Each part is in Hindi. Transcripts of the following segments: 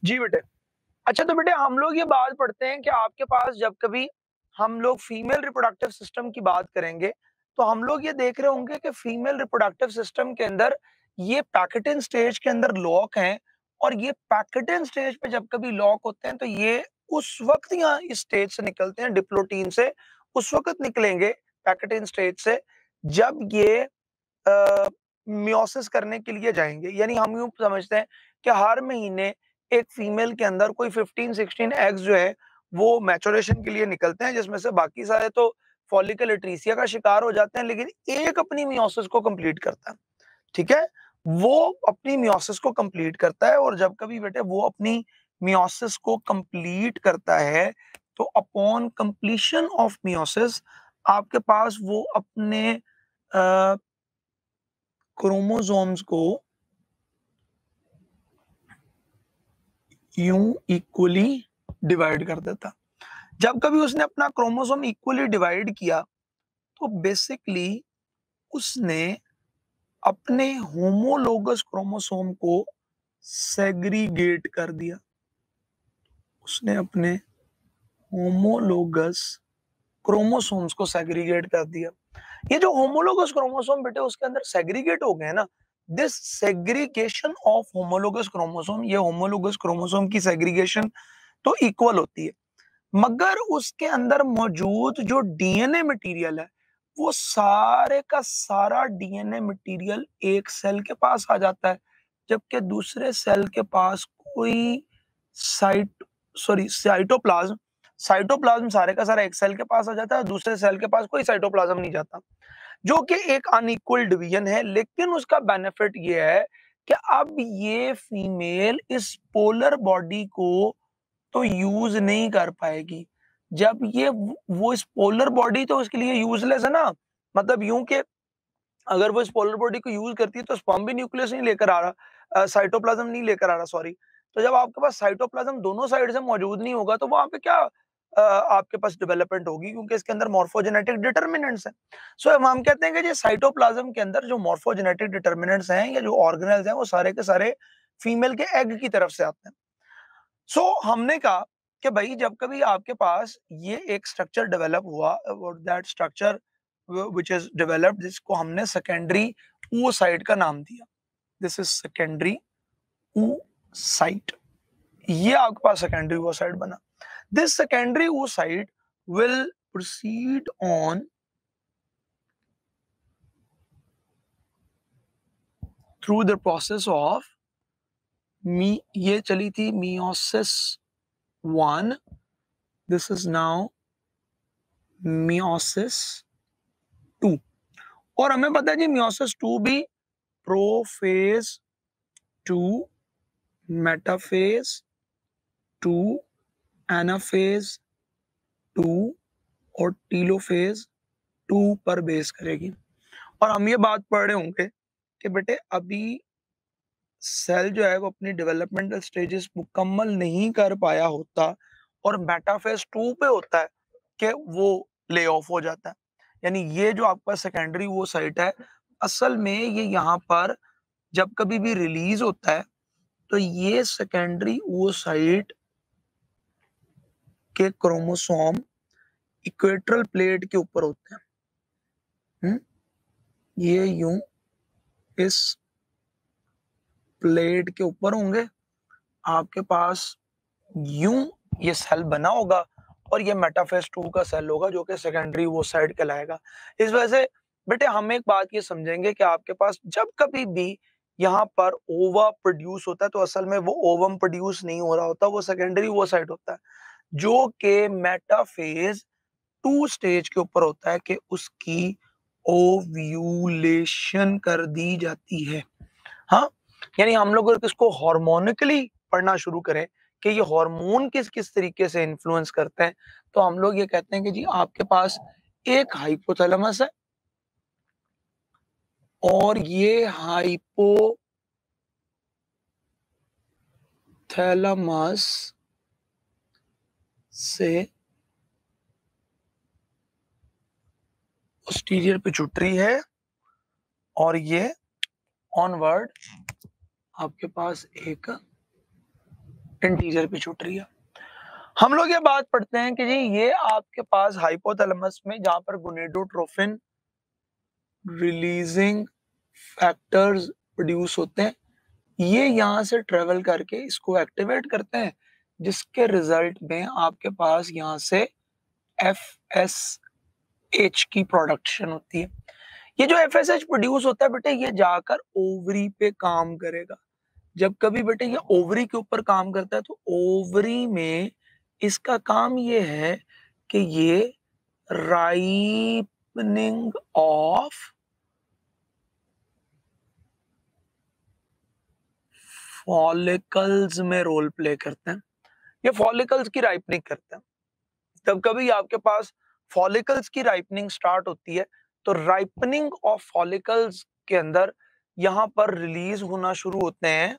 जी बेटे। अच्छा तो बेटे हम लोग ये बात पढ़ते हैं कि आपके पास जब कभी हम लोग फीमेल रिप्रोडक्टिव सिस्टम की बात करेंगे, तो हम लोग ये देख रहे होंगे कि फीमेल रिप्रोडक्टिव सिस्टम के अंदर ये पैकेटिन स्टेज के अंदर लॉक हैं और ये पैकेटिन स्टेज पे जब कभी लॉक होते हैं तो ये उस वक्त यहाँ इस स्टेज से निकलते हैं डिप्लोटीन से, उस वक्त निकलेंगे पैकेटिन स्टेज से जब ये मियोसिस करने के लिए जाएंगे। यानी हम यूं समझते हैं कि हर महीने एक फीमेल के अंदर कोई 15-16 एग्स जो है वो मैच्योरेशन के लिए निकलते हैं, जिसमें से बाकी सारे तो फॉलिकल एट्रीसिया का शिकार हो जाते हैं, लेकिन एक अपनी मियोसिस को कंप्लीट करता है। ठीक है, वो अपनी मियोसिस को कंप्लीट करता है और जब कभी बेटे वो अपनी मियोसिस को कंप्लीट करता है तो अपॉन कंप्लीशन ऑफ मियोसिस आपके पास वो अपने क्रोमोसोम्स को यूं इक्वली डिवाइड कर देता। जब कभी उसने अपना क्रोमोसोम इक्वली डिवाइड किया तो बेसिकली उसने अपने होमोलोगस क्रोमोसोम को सेग्रीगेट कर दिया। उसने अपने होमोलोगस क्रोमोसोम्स को सेग्रीगेट कर दिया। ये जो होमोलोगस क्रोमोसोम बेटे उसके अंदर सेग्रीगेट हो गए ना, this segregation of homologous chromosome, ये होमोलोगस क्रोमोसोम की सेग्रीगेशन तो इक्वल होती है, मगर उसके अंदर मौजूद जो डीएनए मटेरियल है वो सारे का सारा डीएनए मटेरियल एक सेल के पास आ जाता है, जबकि दूसरे सेल के पास कोई साइटोप्लाज्म साइटोप्लाज्म सारे का सारा एक सेल के पास आ जाता है, दूसरे सेल के पास कोई साइटोप्लाज्म नहीं जाता, जो कि एक अनइक्वल डिवीजन है। लेकिन उसका बेनिफिट ये है कि अब ये फीमेल इस पोलर बॉडी को तो यूज नहीं कर पाएगी। जब ये वो इस पोलर बॉडी तो उसके लिए यूजलेस है ना, मतलब यूं कि अगर वो इस पोलर बॉडी को यूज करती है तो स्पर्म भी न्यूक्लियस नहीं लेकर आ रहा, साइटोप्लाज्म नहीं लेकर आ रहा, सॉरी। तो जब आपके पास साइटोप्लाज्म दोनों साइड से मौजूद नहीं होगा तो वहां पे क्या आपके पास डेवलपमेंट होगी, क्योंकि इसके अंदर मॉर्फोजेनेटिक डिटर्मिनेंट्स हैं। सो हम कहते हैं कि ये साइटोप्लाज्म के अंदर जो मॉर्फोजेनेटिक डिटर्मिनेंट्स हैं या जो ऑर्गेनेल्स हैं वो सारे के सारे फीमेल के एग की तरफ से आते हैं। सो हमने कहा कि भाई जब कभी आपके पास ये एक स्ट्रक्चर डेवलप हुआ और that structure which is developed, जिसको हमने सेकेंडरी oocyte का नाम दिया। This is secondary oocyte। ये आपके पास सेकेंडरी oocyte बना। This secondary oocyte will proceed on through the process of ये चली थी meiosis 1, this is now meiosis 2। और हमें पता है जी meiosis 2 भी प्रोफेज 2, मेटाफेज 2, एनाफेज 2 और टीलोफेज 2 पर बेस करेगी। और हम ये बात पढ़ रहे होंगे कि बेटे अभी सेल जो है वो अपनी डेवलपमेंटल स्टेजेस मुकम्मल नहीं कर पाया होता और मेटाफेज 2 पे होता है कि वो ले ऑफ हो जाता है। यानी ये जो आपका सेकेंडरी वो साइट है, असल में ये यहाँ पर जब कभी भी रिलीज होता है तो ये सेकेंडरी वो साइट के क्रोमोसोम इक्वेटरल प्लेट के ऊपर होते हैं। ये यूं इस प्लेट के ऊपर होंगे, आपके पास यूं ये सेल बना होगा और ये मेटाफेज 2 का सेल होगा जो कि सेकेंडरी वो साइड कहलाएगा। इस वजह से बेटे हम एक बात ये समझेंगे कि आपके पास जब कभी भी यहाँ पर ओवा प्रोड्यूस होता है तो असल में वो ओवम प्रोड्यूस नहीं हो रहा होता, वो सेकेंडरी वो साइड होता है जो कि मेटाफेज 2 स्टेज के ऊपर होता है कि उसकी ओव्यूलेशन कर दी जाती है। हाँ, यानी हम लोग अगर इसको हार्मोनिकली पढ़ना शुरू करें कि ये हार्मोन किस किस तरीके से इन्फ्लुएंस करते हैं, तो हम लोग ये कहते हैं कि जी आपके पास एक हाइपोथैलेमस है और ये हाइपोथैलेमस से पोस्टीरियर पिट्यूटरी है और ये ऑनवर्ड आपके पास एक इंटीरियर पिट्यूटरी है। हम लोग ये बात पढ़ते हैं कि जी ये आपके पास हाइपोथैलेमस में जहां पर गोनेडोट्रोफिन रिलीजिंग फैक्टर्स प्रोड्यूस होते हैं, ये यहाँ से ट्रेवल करके इसको एक्टिवेट करते हैं, जिसके रिजल्ट में आपके पास यहाँ से FSH की प्रोडक्शन होती है। ये जो FSH प्रोड्यूस होता है बेटे, ये जाकर ओवरी पे काम करेगा। जब कभी बेटे ये ओवरी के ऊपर काम करता है तो ओवरी में इसका काम ये है कि ये राइपनिंग ऑफ फॉलिकल्स में रोल प्ले करते हैं। ये फॉलिकल्स की राइपनिंग करते हैं। तब कभी आपके पास फॉलिकल्स की राइपनिंग स्टार्ट होती है तो राइपनिंग ऑफ फॉलिकल्स के अंदर यहां पर रिलीज होना शुरू होते हैं,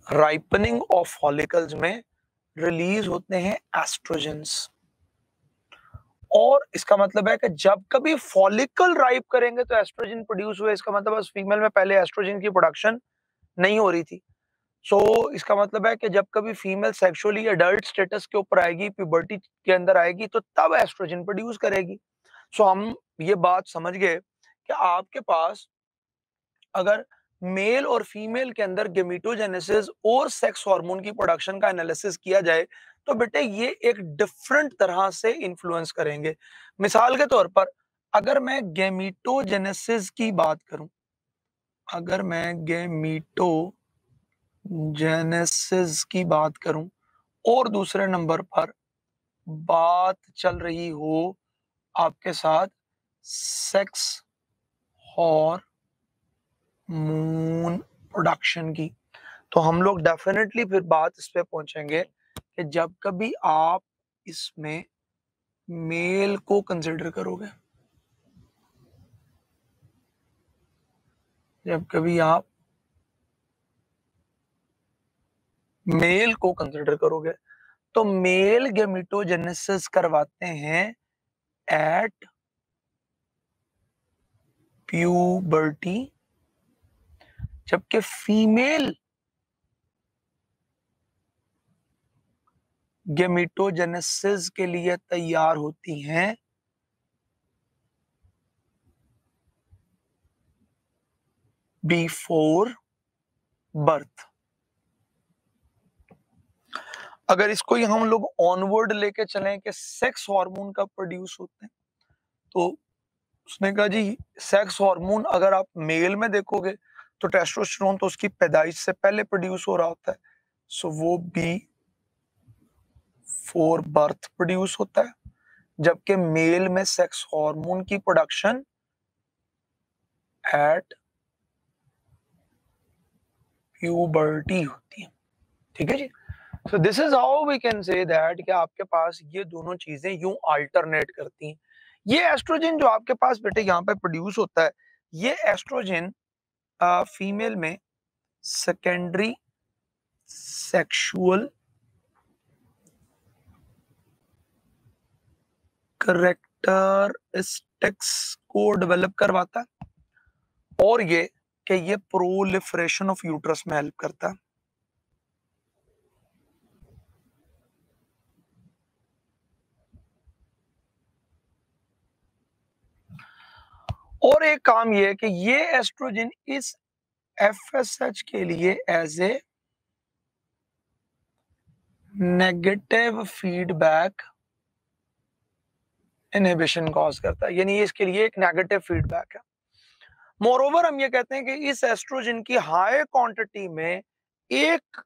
राइपनिंग ऑफ फॉलिकल्स में रिलीज होते हैं एस्ट्रोजेंस। और इसका मतलब है कि जब कभी फॉलिकल राइप करेंगे तो एस्ट्रोजन प्रोड्यूस हुए, इसका मतलब फीमेल में पहले एस्ट्रोजन की प्रोडक्शन नहीं हो रही थी। इसका मतलब है कि जब कभी फीमेल सेक्सुअली अडल्ट स्टेटस के ऊपर आएगी, प्यूबर्टी के अंदर आएगी, तो तब एस्ट्रोजन प्रोड्यूस करेगी। हम ये बात समझ गए कि आपके पास अगर मेल और फीमेल के अंदर गेमेटोजेनेसिस और सेक्स हार्मोन की प्रोडक्शन का एनालिसिस किया जाए तो बेटे ये एक डिफरेंट तरह से इन्फ्लुएंस करेंगे। मिसाल के तौर पर अगर मैं गेमेटोजेनेसिस की बात करूं, अगर मैं गेमेटोजेनेसिस की बात करूं और दूसरे नंबर पर बात चल रही हो आपके साथ सेक्स हार्मोन प्रोडक्शन की, तो हम लोग डेफिनेटली फिर बात इस पे पहुंचेंगे कि जब कभी आप इसमें मेल को कंसिडर करोगे, जब कभी आप मेल को कंसिडर करोगे तो मेल गेमेटोजेनेसिस करवाते हैं एट प्यूबर्टी, जबकि फीमेल गेमेटोजेनेसिस के लिए तैयार होती हैं बिफोर बर्थ। अगर इसको ही हम लोग ऑनवर्ड लेके चलें कि सेक्स हार्मोन कब प्रोड्यूस होते हैं, तो उसने कहा जी सेक्स हार्मोन अगर आप मेल में देखोगे तो टेस्टोस्टेरोन तो उसकी पैदाइश से पहले प्रोड्यूस हो रहा होता है, वो बी फोर बर्थ प्रोड्यूस होता है, जबकि मेल में सेक्स हार्मोन की प्रोडक्शन एट प्यूबर्टी होती है। ठीक है जी। So this is how we can say that कि आपके पास ये दोनों चीजें यूं अल्टरनेट करती हैं। ये एस्ट्रोजन जो आपके पास बेटे यहाँ पे प्रोड्यूस होता है, ये एस्ट्रोजन फीमेल में सेकेंडरी सेक्सुअल कैरेक्टरिस्टिक्स को डेवलप करवाता है और ये कि ये प्रोलिफरेशन ऑफ यूट्रस में हेल्प करता है। और एक काम ये है कि ये एस्ट्रोजन इस FSH के लिए as a negative feedback inhibition cause करता है, यानी इसके लिए एक नेगेटिव फीडबैक है। मोरओवर हम ये कहते हैं कि इस एस्ट्रोजन की हाई क्वांटिटी में एक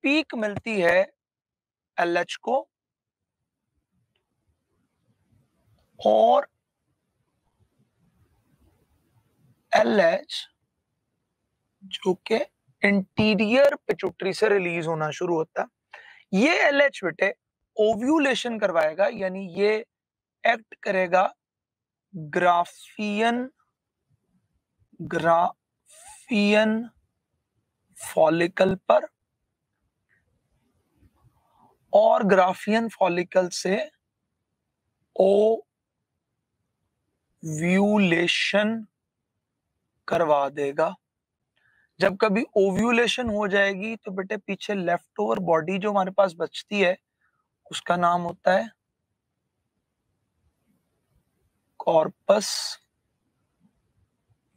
पीक मिलती है LH को और LH जो कि इंटीरियर पिट्यूटरी से रिलीज होना शुरू होता है। ये LH बेटे ओव्यूलेशन करवाएगा, यानी ये एक्ट करेगा ग्राफियन फॉलिकल पर और ग्राफियन फॉलिकल से ओव्यूलेशन करवा देगा, जब कभी ओव्यूलेशन हो जाएगी तो बेटे पीछे लेफ्ट ओवर बॉडी जो हमारे पास बचती है उसका नाम होता है कॉर्पस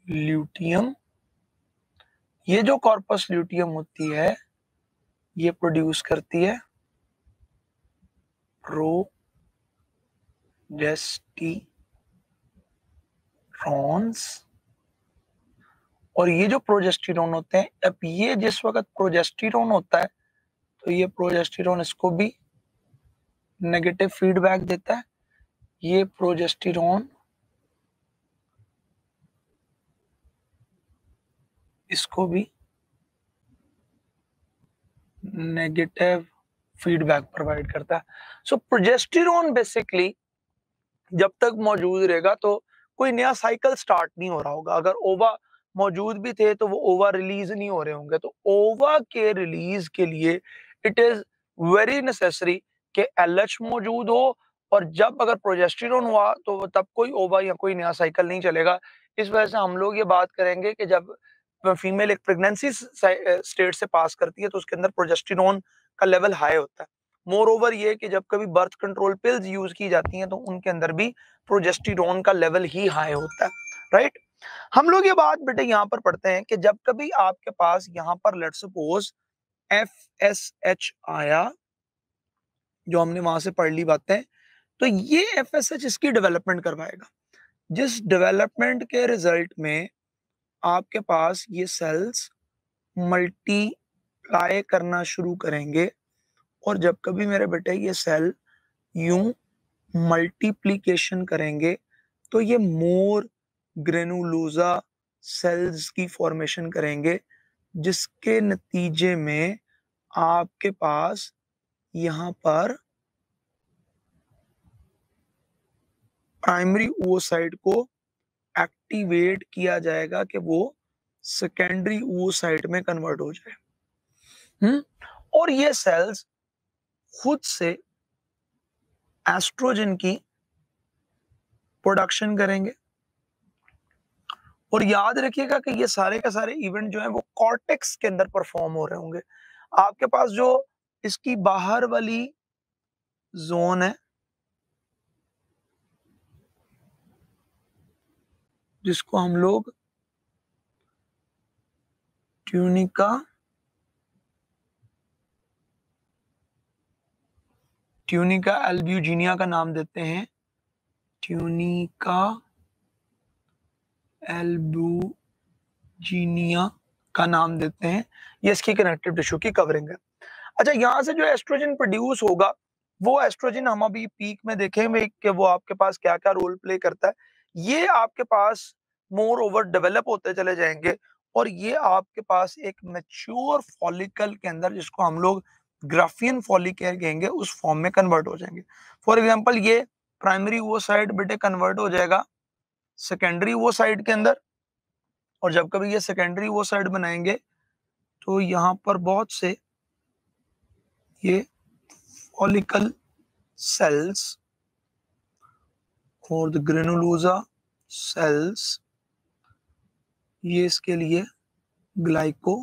ल्यूटियम। ये जो कॉर्पस ल्यूटियम होती है ये प्रोड्यूस करती है प्रोजेस्टीरॉन्स। और ये जो प्रोजेस्टेरॉन होते हैं, अब ये जिस वक्त प्रोजेस्टेरॉन होता है तो ये प्रोजेस्टेरॉन इसको भी नेगेटिव फीडबैक देता है, ये प्रोजेस्टेरॉन इसको भी नेगेटिव फीडबैक प्रोवाइड करता है। सो प्रोजेस्टेरॉन बेसिकली जब तक मौजूद रहेगा तो कोई नया साइकिल स्टार्ट नहीं हो रहा होगा। अगर ओवा मौजूद भी थे तो वो ओवा रिलीज नहीं हो रहे होंगे। तो ओवा के रिलीज के लिए इट इज वेरी नेसेसरी कि एलएच मौजूद हो, और जब अगर प्रोजेस्टेरॉन हुआ तो तब कोई ओवा या कोई नया साइकिल नहीं चलेगा। इस वजह से हम लोग ये बात करेंगे कि जब फीमेल एक प्रेगनेंसी स्टेट से पास करती है तो उसके अंदर प्रोजेस्टेरॉन का लेवल हाई होता है। मोर ओवर ये कि जब कभी बर्थ कंट्रोल पिल्स यूज की जाती हैं तो उनके अंदर भी प्रोजेस्टेरॉन का लेवल ही हाई होता है, राइट। हम लोग ये बात बेटे यहाँ पर पढ़ते हैं कि जब कभी आपके पास यहाँ पर लेट्स सपोज FSH आया, जो हमने वहां से पढ़ ली बातें, तो ये FSH इसकी डेवलपमेंट करवाएगा, जिस डेवलपमेंट के रिजल्ट में आपके पास ये सेल्स मल्टीप्लाई करना शुरू करेंगे। और जब कभी मेरे बेटे ये सेल यूं मल्टीप्लिकेशन करेंगे तो ये मोर ग्रेनुलोजा सेल्स की फॉर्मेशन करेंगे, जिसके नतीजे में आपके पास यहाँ पर प्राइमरी ओसाइट को एक्टिवेट किया जाएगा कि वो सेकेंडरी ओसाइट में कन्वर्ट हो जाए। और ये सेल्स खुद से एस्ट्रोजन की प्रोडक्शन करेंगे। और याद रखिएगा कि ये सारे के सारे इवेंट जो है वो कॉर्टेक्स के अंदर परफॉर्म हो रहे होंगे। आपके पास जो इसकी बाहर वाली जोन है जिसको हम लोग ट्यूनिका एल्ब्यूजिनिया का नाम देते हैं, ट्यूनिका एल्ब्यूजिनिया का नाम देते हैं। ये इसकी कनेक्टिव टिश्यू की कवरिंग है। अच्छा, यहाँ से जो एस्ट्रोजन प्रोड्यूस होगा वो एस्ट्रोजन हम अभी पीक में देखेंगे कि वो आपके पास क्या क्या रोल प्ले करता है। ये आपके पास मोर ओवर डेवलप होते चले जाएंगे और ये आपके पास एक मैच्योर फॉलिकल के अंदर, जिसको हम लोग ग्राफियन फॉलिकल कहेंगे, उस फॉर्म में कन्वर्ट हो जाएंगे। फॉर एग्जांपल ये प्राइमरी वो साइड बेटे कन्वर्ट हो जाएगा सेकेंडरी वो साइड के अंदर। और जब कभी ये सेकेंडरी वो साइड बनाएंगे तो यहाँ पर बहुत से ये फॉलिकल cells और द ग्रेनुलोसा सेल्स ये इसके लिए ग्लाइको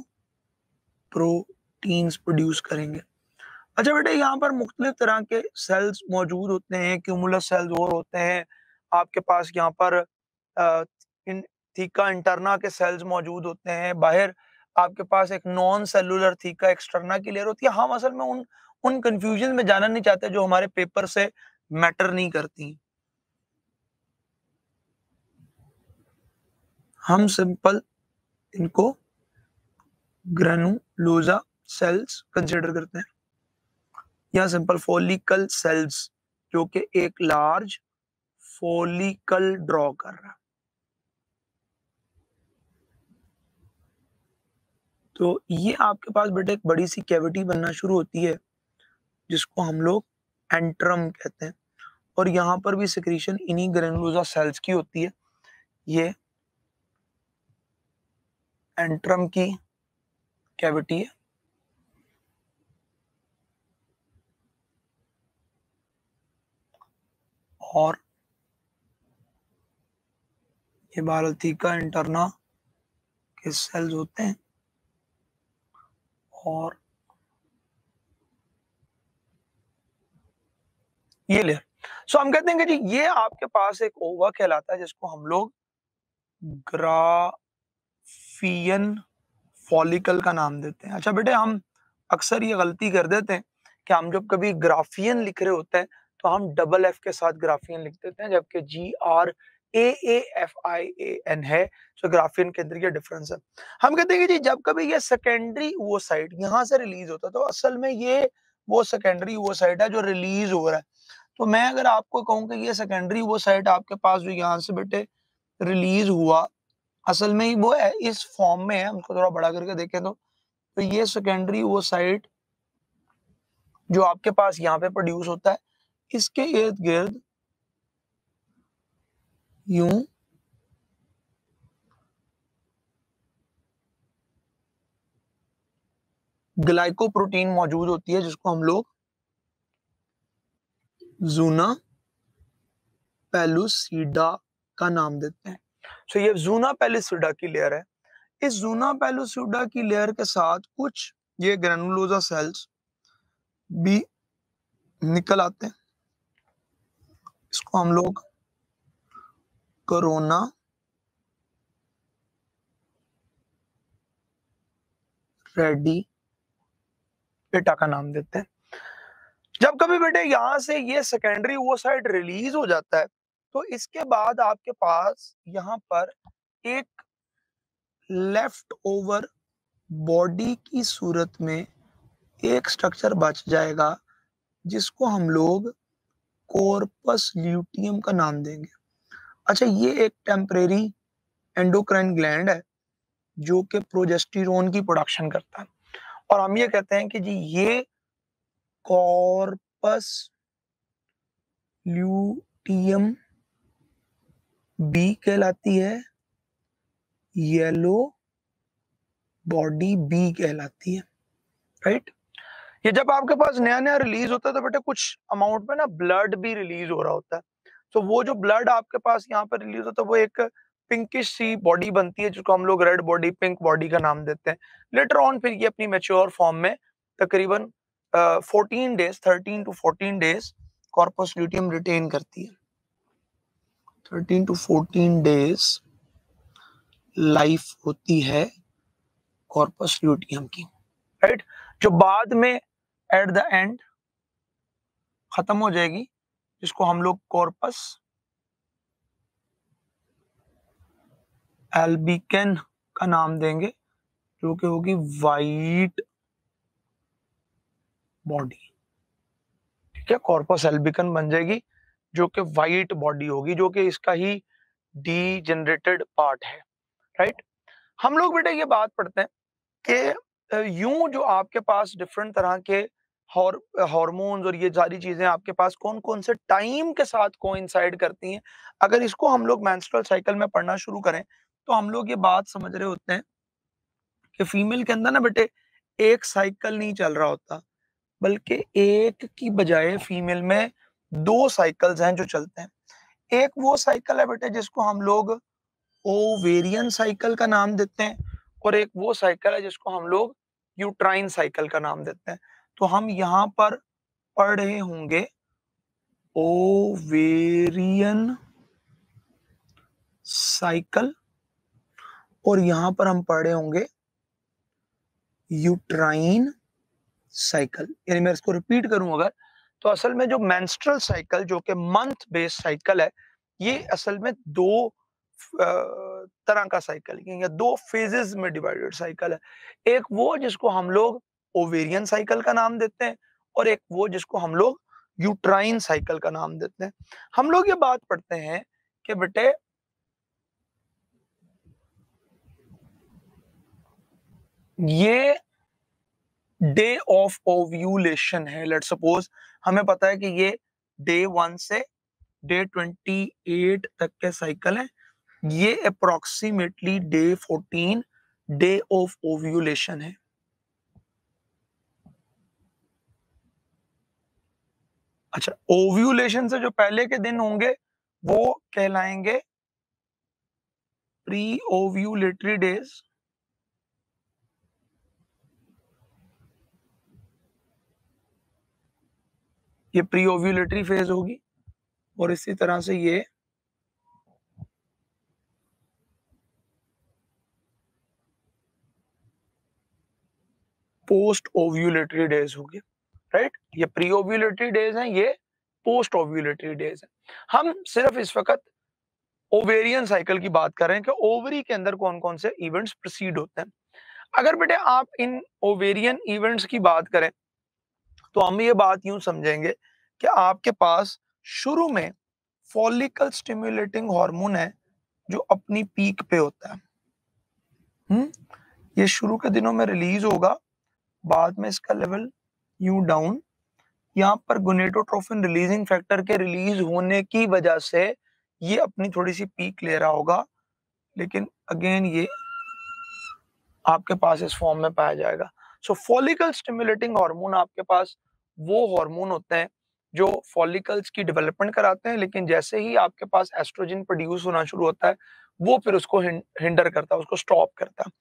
प्रोटीन्स प्रोड्यूस करेंगे। अच्छा बेटे, यहाँ पर मुख्तलिफ तरह के सेल्स मौजूद होते हैं, क्यूमुलस सेल्स और होते हैं आपके पास। यहाँ पर इन थीका इंटरना के सेल्स मौजूद होते हैं। बाहर आपके पास एक नॉन सेलुलर थीका एक्सटर्ना की लेयर होती है। हम असल में उन कंफ्यूजन में जाना नहीं चाहते जो हमारे पेपर से मैटर नहीं करती। हम सिंपल इनको ग्रेनुलोसा सेल्स कंसीडर करते हैं या सिंपल फॉलिकल सेल्स, जो कि एक लार्ज फॉलिकल ड्रॉ कर रहा है। तो ये आपके पास बेटे एक बड़ी सी कैविटी बनना शुरू होती है जिसको हम लोग एंट्रम कहते हैं। और यहाँ पर भी सिक्रीशन इन्हीं ग्रेनुलोसा सेल्स की होती है। ये एंट्रम की कैविटी है। और ये बारथीका इंटरना के सेल्स होते हैं। और ये लेयर। सो हम कहते हैं कि जी ये आपके पास एक ओवा कहलाता है जिसको हम लोग ग्राफियन फॉलिकल का नाम देते हैं। अच्छा बेटे, हम अक्सर ये गलती कर देते हैं कि हम जब कभी ग्राफियन लिख रहे होते हैं तो हम डबल एफ के साथ ग्राफियन लिख देते हैं, जबकि GRAAFIAN है। सो ग्राफियन के अंदर ये डिफरेंस है। हम कहते हैं कि जी जब कभी ये सेकेंडरी ओवोसाइट यहाँ से रिलीज होता है तो असल में ये वो सेकेंडरी ओवोसाइट है जो रिलीज हो रहा है। तो मैं अगर आपको कहूँ कि ये सेकेंडरी ओवोसाइट आपके पास जो यहाँ से बेटे रिलीज हुआ, असल में ही वो है इस फॉर्म में है। हमको थोड़ा बड़ा करके देखें तो ये सेकेंडरी ओवोसाइट जो आपके पास यहाँ पे प्रोड्यूस होता है, इसके इर्द गिर्द यूं ग्लाइकोप्रोटीन मौजूद होती है जिसको हम लोग जूना पेलुसिडा का नाम देते हैं। सो ये जूना पेलुसिडा की लेयर है। इस जूना पेलुसिडा की लेयर के साथ कुछ ये ग्रेनुलोजा सेल्स भी निकल आते हैं। इसको हम लोग कोरोना रेडिएटा का नाम देते हैं। जब कभी बेटे यहां से ये सेकेंडरी ओवोसाइट रिलीज हो जाता है तो इसके बाद आपके पास यहाँ पर एक लेफ्ट ओवर बॉडी की सूरत में एक स्ट्रक्चर बच जाएगा जिसको हम लोग कॉर्पस ल्यूटियम का नाम देंगे। अच्छा, ये एक टेम्परेरी एंडोक्राइन ग्लैंड है जो कि प्रोजेस्टेरोन की प्रोडक्शन करता है, और हम ये कहते हैं कि जी ये कॉर्पस ल्यूटियम बी कहलाती है, येलो बॉडी बी कहलाती है, राइट। ये जब आपके पास नया नया रिलीज होता है तो बेटा कुछ अमाउंट में ना ब्लड भी रिलीज हो रहा होता है। तो वो जो ब्लड आपके पास यहाँ पर रिलीज होता है वो एक पिंकिश सी बॉडी बनती है जिसको हम लोग रेड बॉडी, पिंक बॉडी का नाम देते हैं। लेटर ऑन फिर ये अपनी मैच्योर फॉर्म में तकरीबन 14 days 13 to 14 days corpus luteum retain करती है। 13 टू 14 डेज लाइफ होती है कॉर्पस ल्यूटियम की, राइट, जो बाद में एट द एंड खत्म हो जाएगी, जिसको हम लोग कॉर्पस एल्बिकन का नाम देंगे, जो कि होगी वाइट बॉडी। ठीक है, कॉर्पस एल्बिकन बन जाएगी जो कि वाइट बॉडी होगी, जो कि इसका ही डीजेनरेटेड पार्ट है, राइट। हम लोग बेटा ये बात पढ़ते हैं कि यूं जो आपके पास डिफरेंट तरह के हार्मोन्स और ये सारी चीजें आपके पास कौन कौन से टाइम के साथ कोइंसाइड करती हैं, अगर इसको हम लोग मेंस्ट्रुअल साइकिल में पढ़ना शुरू करें तो हम लोग ये बात समझ रहे होते हैं कि फीमेल के अंदर ना बेटे एक साइकिल नहीं चल रहा होता, बल्कि एक की बजाय फीमेल में दो साइकिल्स हैं जो चलते हैं। एक वो साइकिल है बेटे जिसको हम लोग ओवेरियन साइकिल का नाम देते हैं, और एक वो साइकिल है जिसको हम लोग यूट्राइन साइकिल का नाम देते हैं। तो हम यहाँ पर पढ़ रहे होंगे ओवेरियन साइकिल, और यहाँ पर हम पढ़ रहे होंगे यूट्राइन साइकिल। यानी मैं इसको रिपीट करूं अगर, तो असल में जो मेंस्ट्रुअल साइकिल जो कि मंथ बेस्ड साइकिल है, ये असल में दो तरह का साइकिल या दो फेजेस में डिवाइडेड साइकिल है। एक वो जिसको हम लोग ओवेरियन साइकिल का नाम देते हैं, और एक वो जिसको हम लोग यूट्राइन साइकिल का नाम देते हैं। हम लोग ये बात पढ़ते हैं कि बेटे ये डे ऑफ ओव्यूलेशन है। लेट सपोज हमें पता है कि ये डे 1 से डे 28 तक के साइकिल है, ये approximately day 14 day of ovulation है। अच्छा, ओव्यूलेशन से जो पहले के दिन होंगे वो कहलाएंगे प्री ओव्यूलेटरी डेज, ये प्री ओव्यूलेटरी फेज होगी और इसी तरह से ये पोस्ट ओव्यूलेटरी डेज होगी, राइट। ये प्री ओव्यूलेटरी डेज हैं, ये पोस्ट ओव्यूलेटरी डेज हैं। हम सिर्फ इस वक्त ओवेरियन साइकिल की बात कर रहे हैं कि ओवरी के अंदर कौन कौन से इवेंट्स प्रोसीड होते हैं। अगर बेटे आप इन ओवेरियन इवेंट्स की बात करें तो हम ये बात यूं समझेंगे कि आपके पास शुरू में फॉलिकल स्टिमुलेटिंग हार्मोन है जो अपनी पीक पे होता है। ये शुरू के दिनों में रिलीज होगा, बाद में इसका लेवल यूं डाउन। यहाँ पर गोनेडोट्रोफिन रिलीजिंग फैक्टर के रिलीज होने की वजह से ये अपनी थोड़ी सी पीक ले रहा होगा, लेकिन अगेन ये आपके पास इस फॉर्म में पाया जाएगा। सो फॉलिकल स्टिमुलेटिंग हार्मोन आपके पास वो हार्मोन होते हैं जो फॉलिकल्स की डेवलपमेंट कराते हैं, लेकिन जैसे ही आपके पास एस्ट्रोजन प्रोड्यूस होना शुरू होता है वो फिर उसको हिंडर करता है, उसको स्टॉप करता है।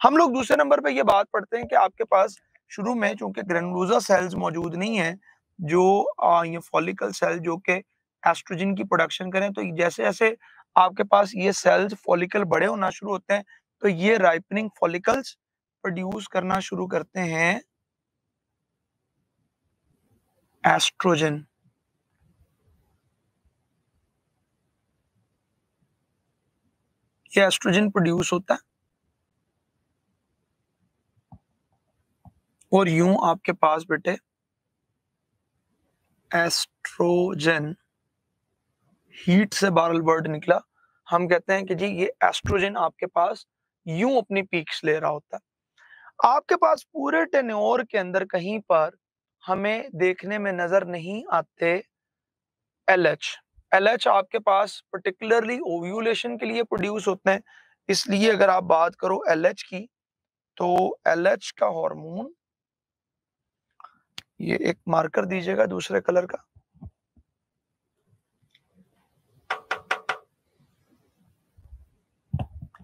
हम लोग दूसरे नंबर पे ये बात पढ़ते हैं कि आपके पास शुरू में चूंकि ग्रेनुलोसा सेल्स मौजूद नहीं है जो ये फॉलिकल सेल जो कि एस्ट्रोजन की प्रोडक्शन करें, तो जैसे जैसे आपके पास ये सेल्स फॉलिकल बड़े होना शुरू होते हैं तो ये राइपनिंग फॉलिकल्स प्रोड्यूस करना शुरू करते हैं एस्ट्रोजन। ये एस्ट्रोजन प्रोड्यूस होता है और यूं आपके पास बेटे एस्ट्रोजन हीट से बारल वर्ड निकला। हम कहते हैं कि जी ये एस्ट्रोजन आपके पास यूं अपनी पीक्स ले रहा होता है। आपके पास पूरे टेन्योर के अंदर कहीं पर हमें देखने में नजर नहीं आते एलएच। एलएच आपके पास पर्टिकुलरली ओव्यूलेशन के लिए प्रोड्यूस होते हैं, इसलिए अगर आप बात करो एलएच की तो एलएच का हार्मोन, ये एक मार्कर दीजिएगा दूसरे कलर का,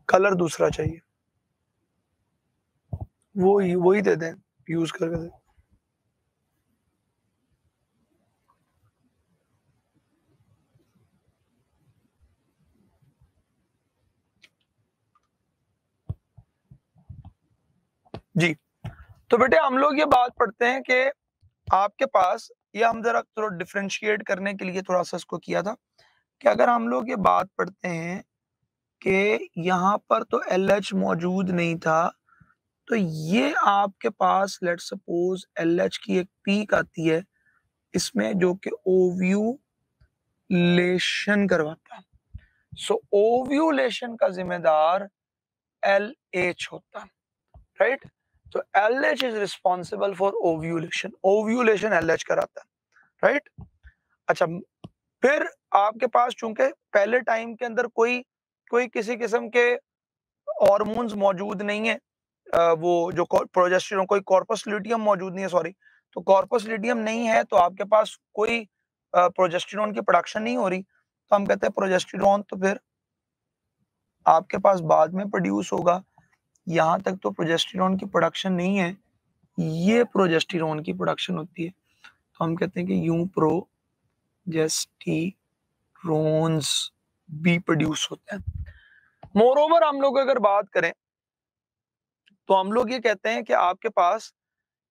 कलर दूसरा चाहिए, वो ही दे दें, यूज करके दे। जी, तो बेटे हम लोग ये बात पढ़ते हैं कि आपके पास, ये हम जरा थोड़ा डिफरेंशिएट करने के लिए थोड़ा सा इसको किया था कि अगर हम लोग ये बात पढ़ते हैं कि यहाँ पर तो LH मौजूद नहीं था, तो ये आपके पास लेट सपोज LH की एक पीक आती है इसमें जो कि ओव्यूलेशन करवाता है। सो ओव्यूलेशन का जिम्मेदार LH होता है, राइट। तो LH is responsible for ovulation, ovulation LH कराता है, राइट। अच्छा, फिर आपके पास चूंकि पहले टाइम के अंदर कोई कोई किसी किस्म के हार्मोन्स मौजूद नहीं है, वो जो प्रोजेस्टेरोन, कोई कॉर्पस ल्यूटियम मौजूद नहीं है, सॉरी, तो कॉर्पस ल्यूटियम नहीं है तो आपके पास कोई प्रोजेस्टेरोन की प्रोडक्शन नहीं हो रही, तो हम कहते हैं प्रोजेस्टेरोन तो फिर आपके पास बाद में प्रोड्यूस होगा। यहाँ तक तो प्रोजेस्टेरोन की प्रोडक्शन नहीं है, ये प्रोजेस्टेरोन की प्रोडक्शन होती है, तो हम कहते हैं कि यूं प्रोजेस्टेरोन्स भी प्रोड्यूस होते हैं। मोरओवर हम लोग अगर बात करें तो हम लोग ये कहते हैं कि आपके पास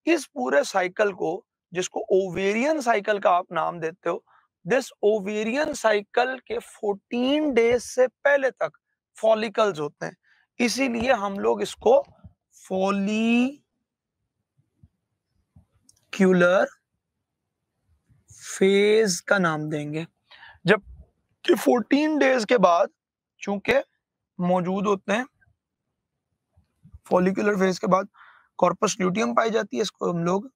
इस पूरे साइकिल को, जिसको ओवेरियन साइकिल का आप नाम देते हो, दिस ओवेरियन साइकिल के 14 डेज से पहले तक फॉलिकल्स होते हैं, इसीलिए हम लोग इसको फॉलिक्यूलर फेज का नाम देंगे। जब कि 14 डेज के बाद चूंकि मौजूद होते हैं, फॉलिकुलर फेज के बाद कॉर्पस ल्यूटियम पाई जाती है, इसको हम लोग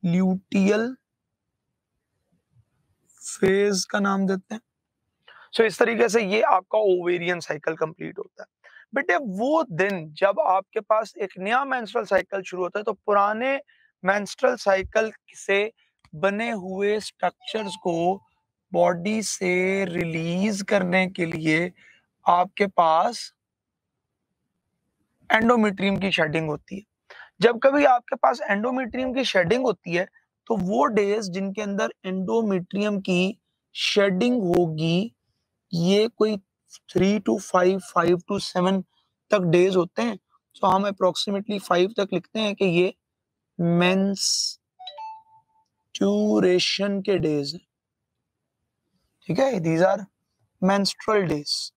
ल्यूटियल फेज का नाम देते हैं। सो इस तरीके से ये आपका ओवेरियन साइकिल कंप्लीट होता है। बेटे वो दिन जब आपके पास एक नया मेंस्ट्रुअल साइकिल शुरू होता है तो पुराने मेंस्ट्रुअल साइकिल से बने हुए स्ट्रक्चर्स को बॉडी से रिलीज करने के लिए आपके पास एंडोमेट्रियम की शेडिंग होती है। जब कभी आपके पास एंडोमेट्रियम की शेडिंग होती है तो वो डेज जिनके अंदर एंडोमेट्रियम की शेडिंग होगी, ये कोई 3 to 5, 5 to 7 तक डेज होते हैं। तो हम अप्रोक्सीमेटली 5 तक लिखते हैं कि ये मेंस्ट्रुएशन के डेज है। ठीक है, दीज आर मेंस्ट्रुअल डेज,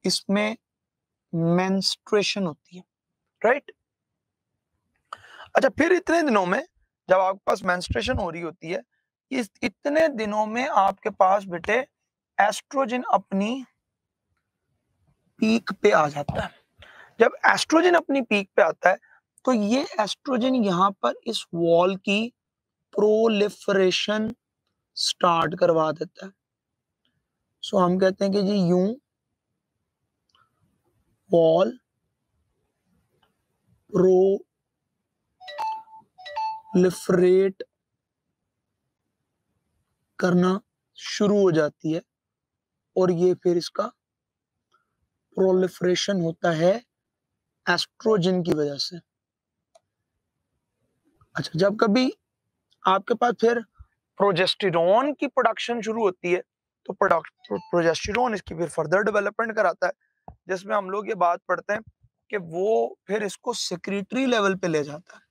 इसमें मेंस्ट्रुएशन होती है, राइट। अच्छा, फिर इतने दिनों में जब आपके पास मेंस्ट्रुएशन हो रही होती है, इस इतने दिनों में आपके पास बेटे एस्ट्रोजन अपनी पीक पे आ जाता है। जब एस्ट्रोजन अपनी पीक पे आता है तो ये एस्ट्रोजन यहाँ पर इस वॉल की प्रोलिफरेशन स्टार्ट करवा देता है। सो हम कहते हैं कि जी यूं वॉल प्रोलिफरेट करना शुरू हो जाती है और ये फिर इसका प्रोलिफरेशन होता है एस्ट्रोजन की वजह से। अच्छा, जब कभी आपके पास फिर प्रोजेस्टेरोन की प्रोडक्शन शुरू होती है तो प्रोजेस्टेरोन इसकी फिर फर्दर डेवलपमेंट कराता है, जिसमें हम लोग ये बात पढ़ते हैं कि वो फिर इसको सेक्रेटरी लेवल पे ले जाता है,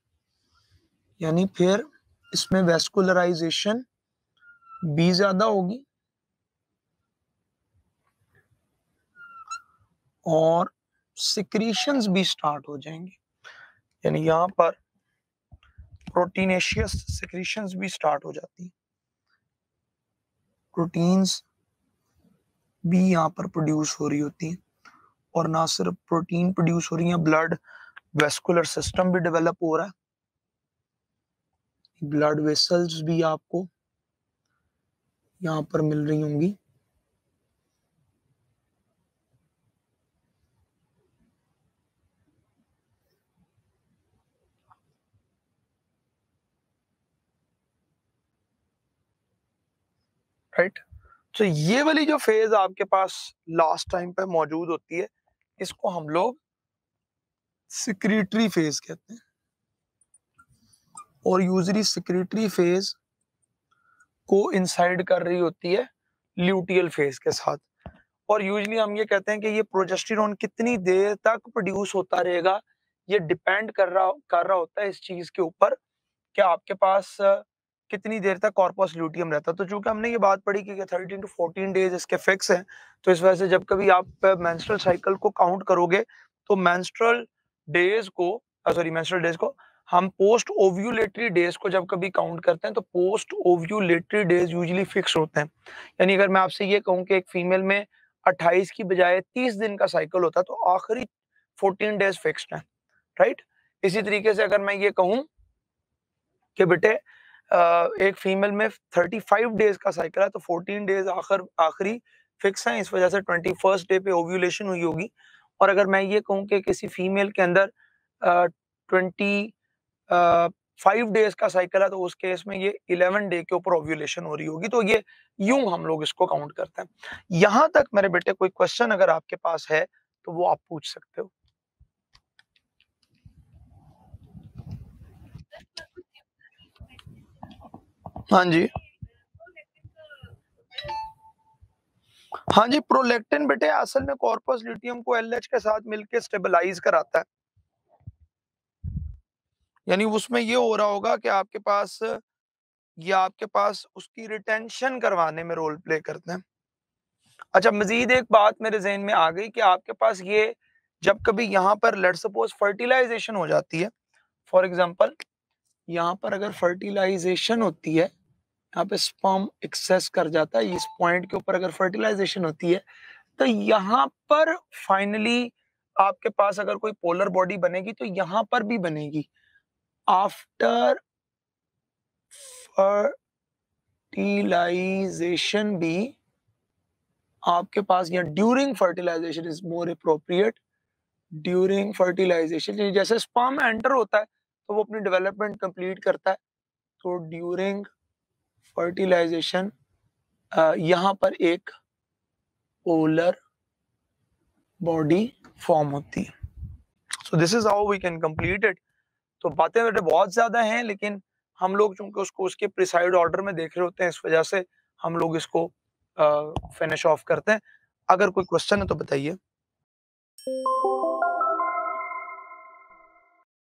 यानी फिर इसमें वेस्कुलराइजेशन भी ज्यादा होगी और सिक्रीशंस भी स्टार्ट हो जाएंगे, यानी यहाँ पर प्रोटीनेशियस सिक्रीशंस भी स्टार्ट हो जाती हैं। प्रोटीन्स भी यहाँ पर प्रोड्यूस हो रही होती हैं, और ना सिर्फ प्रोटीन प्रोड्यूस हो रही है, ब्लड वेस्कुलर सिस्टम भी डेवलप हो रहा है, ब्लड वेसल्स भी आपको यहाँ पर मिल रही होंगी। राइट, तो ये वाली जो फेज आपके पास लास्ट टाइम पे मौजूद होती है, इसको हम लोग सिक्रीटरी फेज कहते हैं, और यूजली सिक्रीटरी फेज को इंसाइड कर रही होती है ल्यूटियल फेज के साथ। और यूजली हम ये कहते हैं कि ये प्रोजेस्टेरोन कितनी देर तक प्रोड्यूस होता रहेगा, ये डिपेंड कर रहा होता है इस चीज के ऊपर कि आपके पास कितनी देर तक कॉर्पस ल्यूटियम रहता है। तो चूंकि हमने ये बात पढ़ी कि 13 to 14 डेज इसके फिक्स हैं, तो इस वजह से जब कभी आप मेंस्ट्रुअल साइकिल को काउंट करोगे तो मेंस्ट्रुअल डेज को हम पोस्ट ओव्यूलेटरी डेज को जब कभी काउंट करते हैं तो post ovulatory days usually fix होते हैं। यानी अगर मैं आपसे ये कहूं कि एक फीमेल में 28 की बजाय 30 दिन का साइकिल होता है तो आखिरी 14 डेज फिक्स्ड है, राइट। इसी तरीके से अगर मैं ये कहूं कि बेटे एक फीमेल में 35 डेज का साइकिल है तो 14 डेज आखिरी फिक्स है, इस वजह से 21st डे पे ओव्यूलेशन हुई होगी। और अगर मैं ये कहूं कि किसी फीमेल के अंदर 25 डेज का साइकिल है तो उस केस में ये 11 डे के ऊपर ओव्यूलेशन हो रही होगी। तो ये यूं हम लोग इसको काउंट करते हैं। यहां तक मेरे बेटे कोई क्वेश्चन अगर आपके पास है तो वो आप पूछ सकते हो। हाँ जी, हाँ जी, प्रोलैक्टिन बेटे असल में कॉर्पस ल्यूटियम को एलएच के साथ मिलकर स्टेबलाइज कराता है। यानी उसमें ये हो रहा होगा कि आपके पास उसकी रिटेंशन करवाने में रोल प्ले करते हैं। अच्छा, मजीद एक बात मेरे जहन में आ गई कि आपके पास ये जब कभी यहाँ पर लेट्स सपोज फर्टिलाइजेशन हो जाती है, फॉर एग्जांपल यहाँ पर अगर फर्टिलाइजेशन होती है, यहाँ पे स्पर्म एक्सेस कर जाता है, इस पॉइंट के ऊपर अगर फर्टिलाइजेशन होती है तो यहाँ पर फाइनली आपके पास अगर कोई पोलर बॉडी बनेगी तो यहाँ पर भी बनेगी आफ्टर फर्टिलाइजेशन भी आपके पास, या during fertilization is more appropriate, during fertilization जैसे स्पर्म एंटर होता है तो वो अपनी डेवलपमेंट कंप्लीट करता है, तो ड्यूरिंग फर्टिलाइजेशन यहाँ पर एक पोलर बॉडी फॉर्म होती है। So this is how we can complete it. तो बातें बेटे बहुत ज्यादा हैं, लेकिन हम लोग चूँकि उसको उसके प्रिसाइड ऑर्डर में देख रहे होते हैं, इस वजह से हम लोग इसको फिनिश ऑफ करते हैं। अगर कोई क्वेश्चन है तो बताइए?